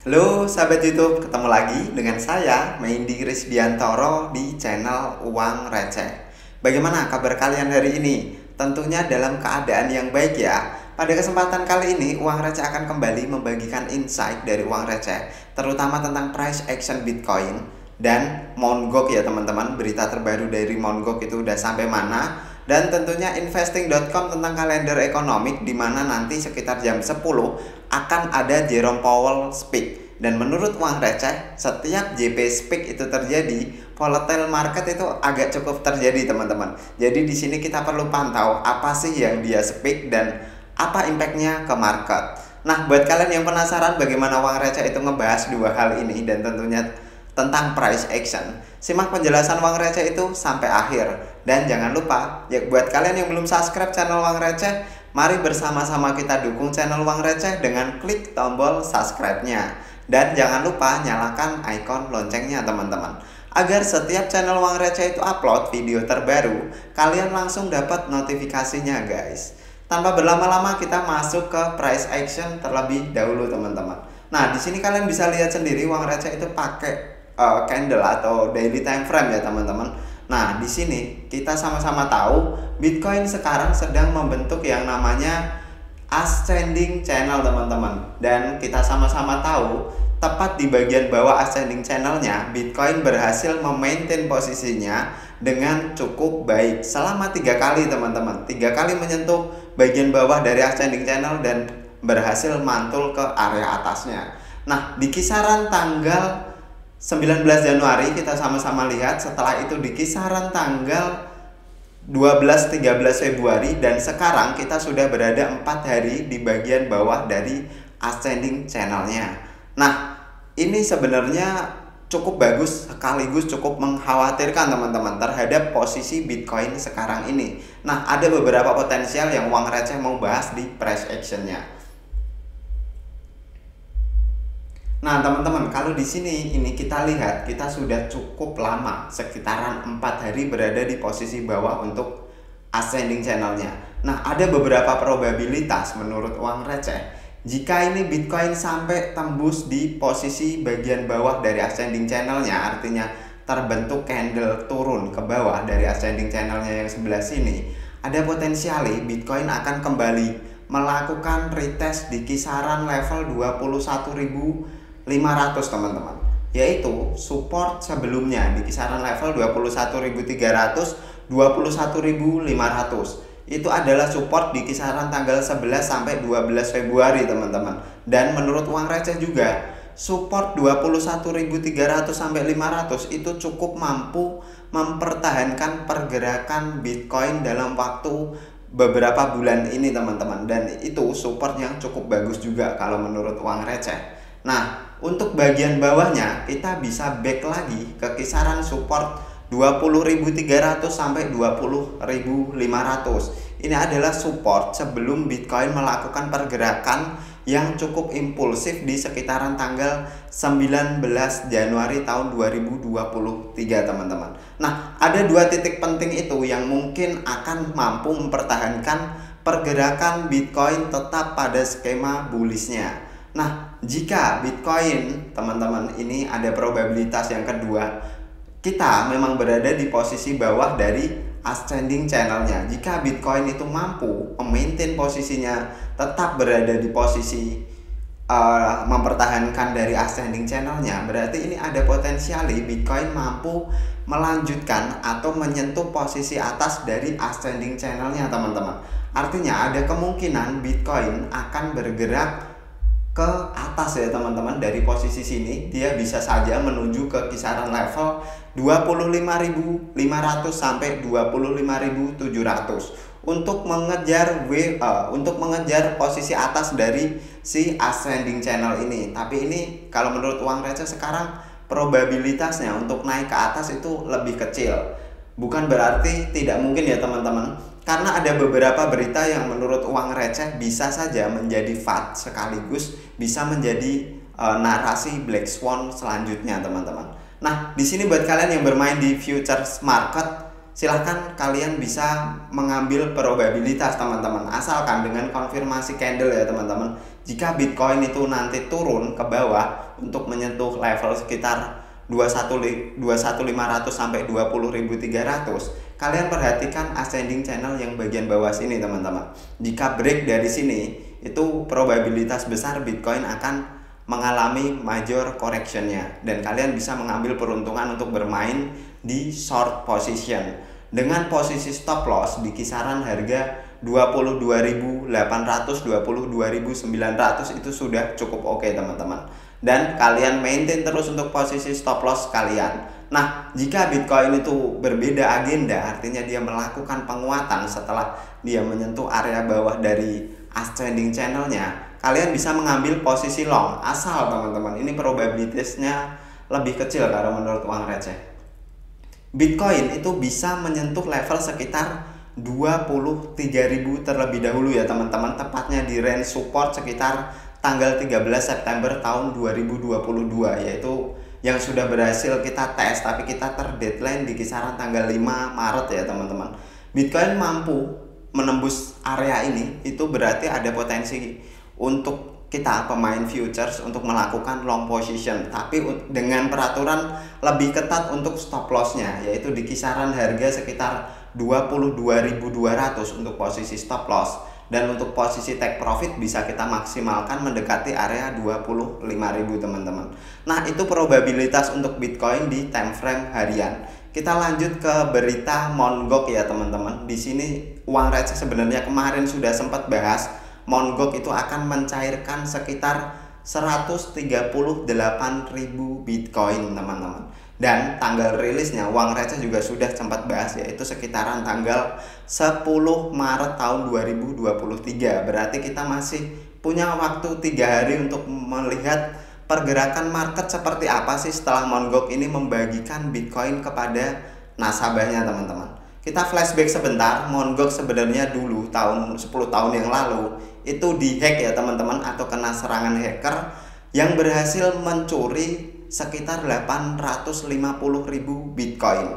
Halo sahabat YouTube, ketemu lagi dengan saya Meindi Risbiantoro di channel Uang Receh. Bagaimana kabar kalian hari ini? Tentunya dalam keadaan yang baik ya. Pada kesempatan kali ini Uang Receh akan kembali membagikan insight dari Uang Receh, terutama tentang price action Bitcoin dan Mt. Gox ya teman-teman. Berita terbaru dari Mt. Gox itu udah sampai mana? Dan tentunya investing.com tentang kalender ekonomik, di mana nanti sekitar jam 10 akan ada Jerome Powell speak. Dan menurut Uang Receh, setiap JP speak itu terjadi, volatile market itu agak cukup terjadi teman-teman. Jadi di sini kita perlu pantau apa sih yang dia speak dan apa impactnya ke market. Nah, buat kalian yang penasaran bagaimana Uang Receh itu ngebahas dua hal ini dan tentunya tentang price action, simak penjelasan Uang Receh itu sampai akhir. Dan jangan lupa, ya buat kalian yang belum subscribe channel Uang Receh, mari bersama-sama kita dukung channel Uang Receh dengan klik tombol subscribe-nya. Dan jangan lupa nyalakan ikon loncengnya teman-teman, agar setiap channel Uang Receh itu upload video terbaru, kalian langsung dapat notifikasinya guys. Tanpa berlama-lama kita masuk ke price action terlebih dahulu teman-teman. Nah, di sini kalian bisa lihat sendiri Uang Receh itu pakai candle atau daily time frame ya teman-teman. Nah, di sini kita sama-sama tahu Bitcoin sekarang sedang membentuk yang namanya ascending channel teman-teman. Dan kita sama-sama tahu tepat di bagian bawah ascending channelnya Bitcoin berhasil memaintain posisinya dengan cukup baik selama 3 kali teman-teman. 3 kali menyentuh bagian bawah dari ascending channel dan berhasil mantul ke area atasnya. Nah, di kisaran tanggal 19 Januari kita sama-sama lihat, setelah itu di kisaran tanggal 12-13 Februari, dan sekarang kita sudah berada 4 hari di bagian bawah dari ascending channelnya. Nah, ini sebenarnya cukup bagus sekaligus cukup mengkhawatirkan teman-teman terhadap posisi Bitcoin sekarang ini. Nah, ada beberapa potensial yang Uang Receh mau bahas di price actionnya. Nah teman-teman, kalau di sini ini kita lihat kita sudah cukup lama, sekitaran 4 hari berada di posisi bawah untuk ascending channelnya. Nah, ada beberapa probabilitas menurut Uang Receh jika ini Bitcoin sampai tembus di posisi bagian bawah dari ascending channelnya, artinya terbentuk candle turun ke bawah dari ascending channelnya yang sebelah sini, ada potensiali Bitcoin akan kembali melakukan retest di kisaran level 21.500 teman-teman, yaitu support sebelumnya di kisaran level 21.300, 21.500. Itu adalah support di kisaran tanggal 11 sampai 12 Februari teman-teman. Dan menurut Uang Receh juga support 21.300 sampai 500 itu cukup mampu mempertahankan pergerakan Bitcoin dalam waktu beberapa bulan ini teman-teman, dan itu support yang cukup bagus juga kalau menurut Uang Receh. Nah, untuk bagian bawahnya kita bisa back lagi ke kisaran support 20.300 sampai 20.500. Ini adalah support sebelum Bitcoin melakukan pergerakan yang cukup impulsif di sekitaran tanggal 19 Januari tahun 2023 teman-teman. Nah, ada dua titik penting itu yang mungkin akan mampu mempertahankan pergerakan Bitcoin tetap pada skema bullishnya. Nah, jika Bitcoin teman-teman ini ada probabilitas yang kedua, kita memang berada di posisi bawah dari ascending channelnya. Jika Bitcoin itu mampu memaintain posisinya tetap berada di posisi mempertahankan dari ascending channelnya, berarti ini ada potensiali Bitcoin mampu melanjutkan atau menyentuh posisi atas dari ascending channelnya teman-teman. Artinya ada kemungkinan Bitcoin akan bergerak ke atas ya teman-teman. Dari posisi sini dia bisa saja menuju ke kisaran level 25.500 sampai 25.700 untuk mengejar untuk mengejar posisi atas dari si ascending channel ini. Tapi ini kalau menurut Uang Receh sekarang probabilitasnya untuk naik ke atas itu lebih kecil. Bukan berarti tidak mungkin ya teman-teman, karena ada beberapa berita yang menurut Uang Receh bisa saja menjadi fact sekaligus bisa menjadi narasi black swan selanjutnya teman-teman. Nah, di sini buat kalian yang bermain di futures market, silahkan kalian bisa mengambil probabilitas teman-teman, asalkan dengan konfirmasi candle ya teman-teman. Jika Bitcoin itu nanti turun ke bawah untuk menyentuh level sekitar 21.500 sampai 20.300, kalian perhatikan ascending channel yang bagian bawah sini teman-teman. Jika break dari sini, itu probabilitas besar Bitcoin akan mengalami major correctionnya, dan kalian bisa mengambil peruntungan untuk bermain di short position dengan posisi stop loss di kisaran harga 22.800 22.900. Itu sudah cukup oke teman-teman, dan kalian maintain terus untuk posisi stop loss kalian. Nah, jika Bitcoin itu berbeda agenda, artinya dia melakukan penguatan setelah dia menyentuh area bawah dari ascending channelnya, kalian bisa mengambil posisi long, asal teman-teman ini probabilitasnya lebih kecil kalau menurut uang receh. Bitcoin itu bisa menyentuh level sekitar 23.000 terlebih dahulu ya teman-teman, tepatnya di range support sekitar tanggal 13 September tahun 2022, yaitu yang sudah berhasil kita tes, tapi kita terdeadline di kisaran tanggal 5 Maret ya teman-teman. Bitcoin mampu menembus area ini, itu berarti ada potensi untuk kita pemain futures untuk melakukan long position, tapi dengan peraturan lebih ketat untuk stop lossnya, yaitu di kisaran harga sekitar 22.200 untuk posisi stop loss, dan untuk posisi take profit bisa kita maksimalkan mendekati area 25.000 teman-teman. Nah, itu probabilitas untuk Bitcoin di time frame harian. Kita lanjut ke berita Mt. Gox ya teman-teman. Di sini uang receh sebenarnya kemarin sudah sempat bahas Mt. Gox itu akan mencairkan sekitar 138.000 Bitcoin teman-teman. Dan tanggal rilisnya uang receh juga sudah sempat bahas, yaitu sekitaran tanggal 10 Maret tahun 2023. Berarti kita masih punya waktu 3 hari untuk melihat pergerakan market seperti apa sih setelah Mt. Gox ini membagikan Bitcoin kepada nasabahnya teman-teman. Kita flashback sebentar, Mt. Gox sebenarnya dulu 10 tahun yang lalu itu dihack ya teman-teman, atau kena serangan hacker yang berhasil mencuri sekitar 850.000 Bitcoin.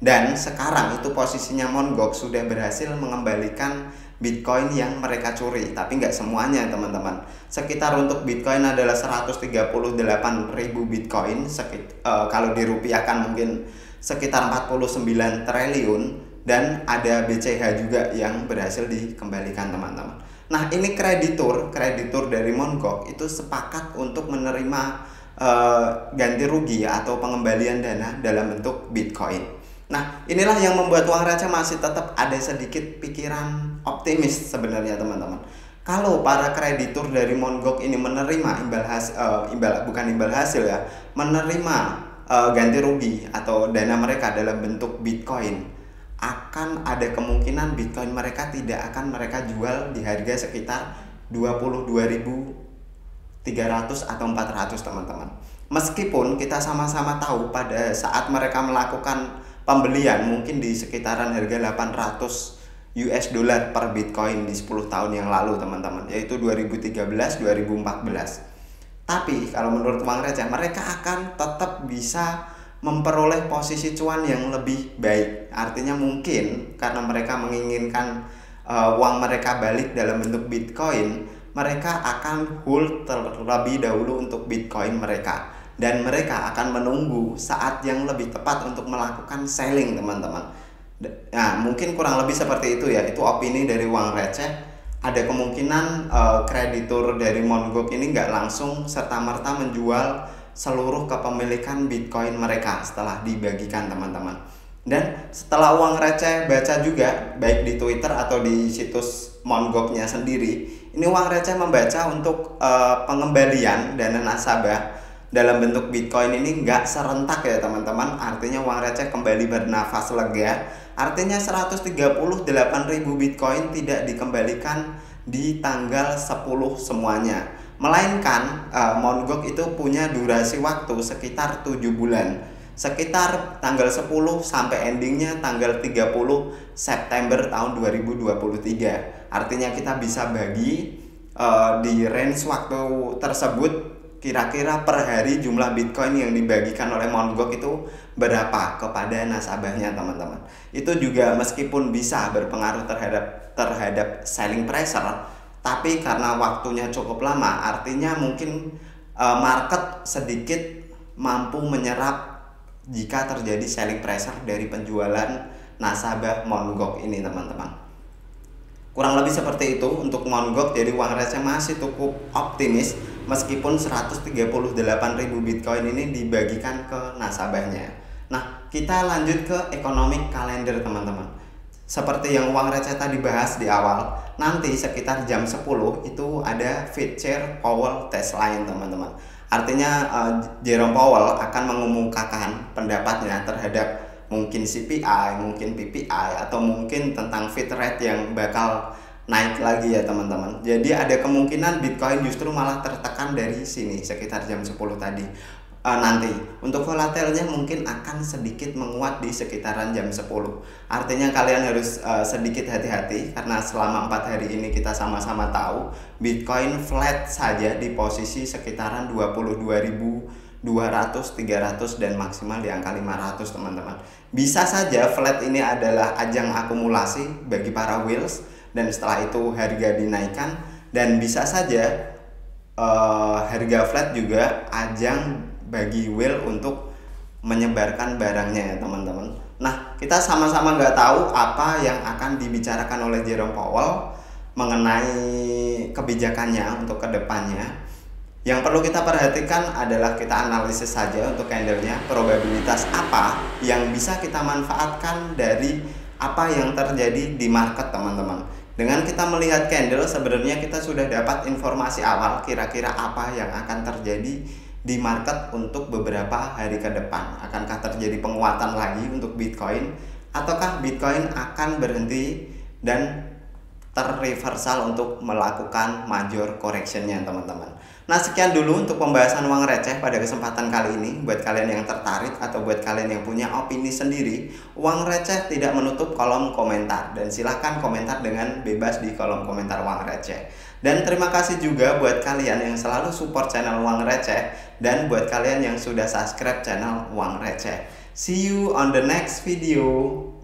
Dan sekarang itu posisinya Mt. Gox sudah berhasil mengembalikan Bitcoin yang mereka curi, tapi nggak semuanya teman-teman. Sekitar untuk Bitcoin adalah 138.000 Bitcoin, kalau dirupiahkan mungkin sekitar 49 triliun, dan ada BCH juga yang berhasil dikembalikan teman-teman. Nah, ini kreditur dari Mt. Gox itu sepakat untuk menerima ganti rugi atau pengembalian dana dalam bentuk Bitcoin. Nah, inilah yang membuat uang receh masih tetap ada sedikit pikiran optimis sebenarnya teman-teman. Kalau para kreditur dari Mt. Gox ini menerima menerima ganti rugi atau dana mereka dalam bentuk Bitcoin, akan ada kemungkinan Bitcoin mereka tidak akan mereka jual di harga sekitar 22.300 atau 400 teman-teman. Meskipun kita sama-sama tahu pada saat mereka melakukan pembelian mungkin di sekitaran harga 800 US dollar per Bitcoin di 10 tahun yang lalu teman-teman, yaitu 2013-2014. Tapi kalau menurut uang receh, mereka akan tetap bisa memperoleh posisi cuan yang lebih baik. Artinya mungkin karena mereka menginginkan uang mereka balik dalam bentuk Bitcoin, mereka akan hold terlebih dahulu untuk Bitcoin mereka, dan mereka akan menunggu saat yang lebih tepat untuk melakukan selling teman-teman. Nah, mungkin kurang lebih seperti itu ya, itu opini dari uang receh. Ada kemungkinan kreditur dari Mt. Gox ini nggak langsung serta-merta menjual seluruh kepemilikan Bitcoin mereka setelah dibagikan teman-teman. Dan setelah uang receh baca juga baik di Twitter atau di situs Mt. Gox-nya sendiri, ini uang receh membaca untuk pengembalian dana nasabah dalam bentuk Bitcoin ini nggak serentak ya teman-teman. Artinya uang receh kembali bernafas lega. Artinya 138.000 Bitcoin tidak dikembalikan di tanggal 10 semuanya, melainkan Mt. Gox itu punya durasi waktu sekitar 7 bulan, sekitar tanggal 10 sampai endingnya tanggal 30 September tahun 2023. Artinya kita bisa bagi di range waktu tersebut, kira-kira per hari jumlah Bitcoin yang dibagikan oleh Mt. Gox itu berapa kepada nasabahnya teman-teman. Itu juga meskipun bisa berpengaruh terhadap selling pressure, tapi karena waktunya cukup lama, artinya mungkin market sedikit mampu menyerap jika terjadi selling pressure dari penjualan nasabah Mt. Gox ini teman-teman. Kurang lebih seperti itu untuk Mt. Gox. Jadi uang receh masih cukup optimis meskipun 138.000 Bitcoin ini dibagikan ke nasabahnya. Nah, kita lanjut ke economic calendar teman-teman. Seperti yang uang receh tadi bahas di awal, nanti sekitar jam 10 itu ada Fed Chair Powell Test Line teman-teman. Artinya Jerome Powell akan mengumumkakan pendapatnya terhadap mungkin CPI, mungkin PPI, atau mungkin tentang Fed rate yang bakal naik lagi ya teman-teman. Jadi ada kemungkinan Bitcoin justru malah tertekan dari sini sekitar jam 10 tadi. Nanti untuk volatilnya mungkin akan sedikit menguat di sekitaran jam 10. Artinya kalian harus sedikit hati-hati karena selama 4 hari ini kita sama-sama tahu Bitcoin flat saja di posisi sekitaran 22.200, 300 dan maksimal di angka 500 teman-teman. Bisa saja flat ini adalah ajang akumulasi bagi para whales dan setelah itu harga dinaikkan, dan bisa saja harga flat juga ajang bagi whale untuk menyebarkan barangnya ya teman-teman. Nah, kita sama-sama nggak tahu apa yang akan dibicarakan oleh Jerome Powell mengenai kebijakannya untuk kedepannya. Yang perlu kita perhatikan adalah kita analisis saja untuk candlenya, probabilitas apa yang bisa kita manfaatkan dari apa yang terjadi di market teman-teman. Dengan kita melihat candle sebenarnya kita sudah dapat informasi awal kira-kira apa yang akan terjadi di market untuk beberapa hari ke depan. Akankah terjadi penguatan lagi untuk Bitcoin, ataukah Bitcoin akan berhenti dan terreversal untuk melakukan major correctionnya teman-teman. Nah, sekian dulu untuk pembahasan uang receh pada kesempatan kali ini. Buat kalian yang tertarik atau buat kalian yang punya opini sendiri, uang receh tidak menutup kolom komentar, dan silahkan komentar dengan bebas di kolom komentar uang receh. Dan terima kasih juga buat kalian yang selalu support channel uang receh, dan buat kalian yang sudah subscribe channel uang receh. See you on the next video.